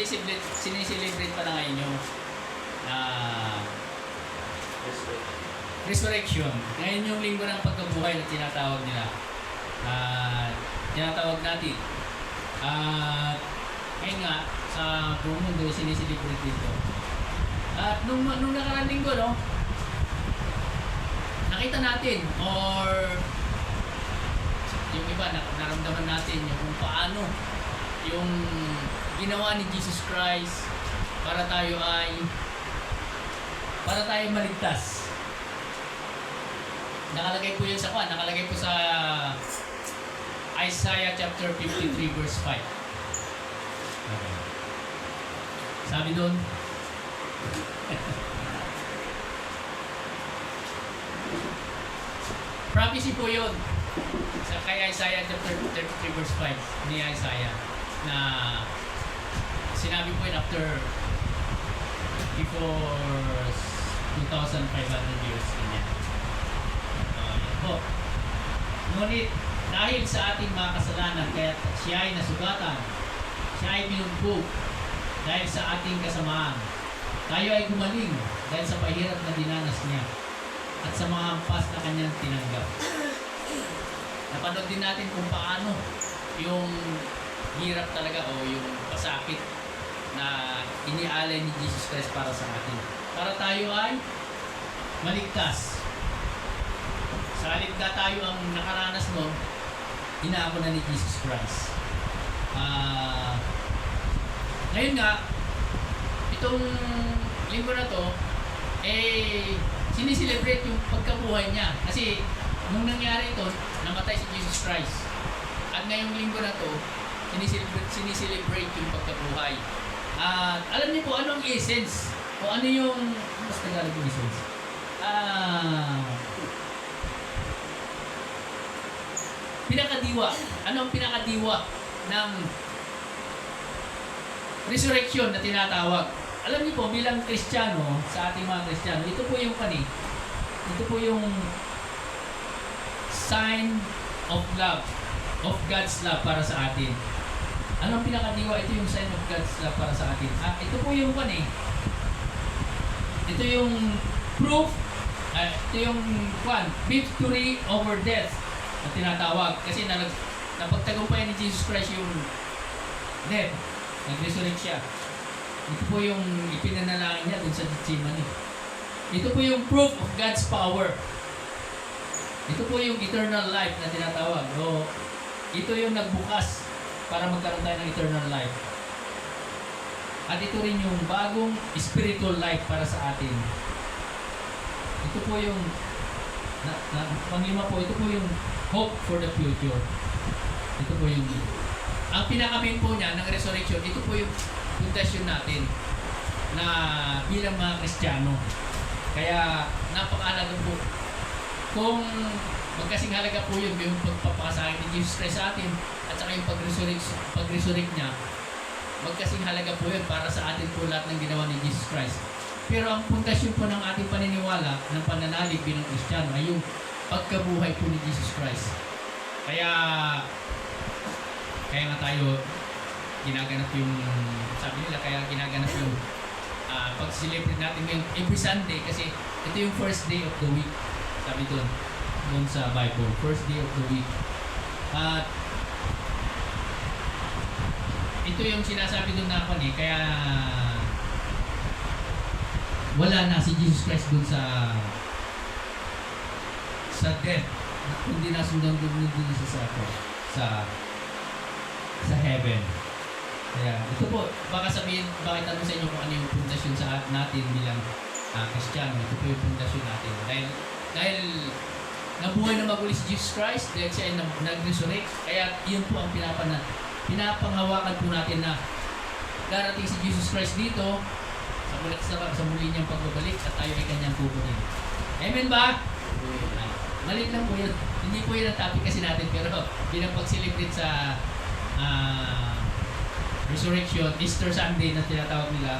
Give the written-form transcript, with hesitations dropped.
sineselebrate pa na ngayon yung resurrection. Ngayon yung linggo ng pagkabuhay na tinatawag nila. Tinatawag natin. Ngayon nga, sa buong mundo, sineselebrate dito. At nung nakaraang linggo, no, nakita natin or yung iba, naramdaman natin yung kung paano yung ginawa ni Jesus Christ para tayo maligtas. Nakalagay po yun sa nakalagay po sa Isaiah chapter 53 verse 5. Okay. Sabi doon, prophecy po yun sa kay Isaiah chapter 33 verse 5 ni Isaiah na sinabi po yun before 2,500 years ganyan. Yan po. Ngunit dahil sa ating mga kasalanan kaya siya ay nasugatan, siya ay binugbog dahil sa ating kasamaan. Tayo ay gumaling dahil sa pahirap na dinanas niya at sa mga hampas na kanyang tinanggap. Napanood din natin kung paano yung hirap talaga o yung pasakit na inialay ni Jesus Christ para sa atin. Para tayo ay maligtas. Sa halip na tayo ang nakaranas nun, inaako na ni Jesus Christ. Ngayon nga, itong linggo na to, sineselebrate yung pagkabuhay niya. Kasi nung nangyari ito, namatay si Jesus Christ. At ngayong linggo na to, sineselebrate yung pagkabuhay. At alam niyo po anong essence? O ano yung, mas Tagalog yung essence? Pinakadiwa. Ano ang pinakadiwa ng resurrection na tinatawag? Alam niyo po, bilang Kristiyano, sa ating mga Kristiyano, ito po yung sign of love, of God's love para sa atin. Ano ang pinakadiwa? Ito yung sign of God's love para sa atin. Ito po yung ito yung proof, ito yung victory over death na tinatawag. Kasi napagtagumpayan ni Jesus Christ yung death. Nag-resurrect siya. Ito po yung ipinanalangin niya dun sa Gethsemane. Ito po yung proof of God's power. Ito po yung eternal life na tinatawag. O, ito yung nagbukas para magkaroon tayo ng eternal life. At ito rin yung bagong spiritual life para sa atin. Ito po yung panglima po, ito po yung hope for the future. Ito po yung ang pinaka-main po niya ng resurrection, ito po yung pundasyon natin na bilang mga Kristiyano. Kaya napakahalaga po kung magkasing halaga po yung pagpapakasahin ni Jesus Christ sa atin at saka yung pag-resurrect niya, magkasing halaga po yun para sa atin po lahat ng ginawa ni Jesus Christ. Pero ang pundasyon po ng ating paniniwala ng pananalig bilang Kristiyano ay yung pagkabuhay po ni Jesus Christ. Kaya nga tayo ginaganap yung, sabi nila, kaya ginaganap yung pag-celebrate natin ngayon every Sunday kasi ito yung first day of the week. Sabi doon sa Bible, first day of the week. At ito yung sinasabi doon na kaya wala na si Jesus Christ doon sa death. Hindi na sundan doon sa heaven. Kaya ito po, baka sabihin, bakit tanong sa inyo kung ano yung pundasyon sa natin bilang Kristiyano. Ito po yung pundasyon natin. Dahil nabuhay na maguli si Jesus Christ, dahil siya ay nag-resurrect, kaya yun po ang pinapanghawakan po natin na darating si Jesus Christ dito sa muli niyang pagbabalik at tayo ay kanyang pupunin. Amen ba? Malit lang po yun. Hindi po yun ang topic kasi natin, pero bilang pag-celebrate sa resurrection, Easter Sunday na tinatawag nila,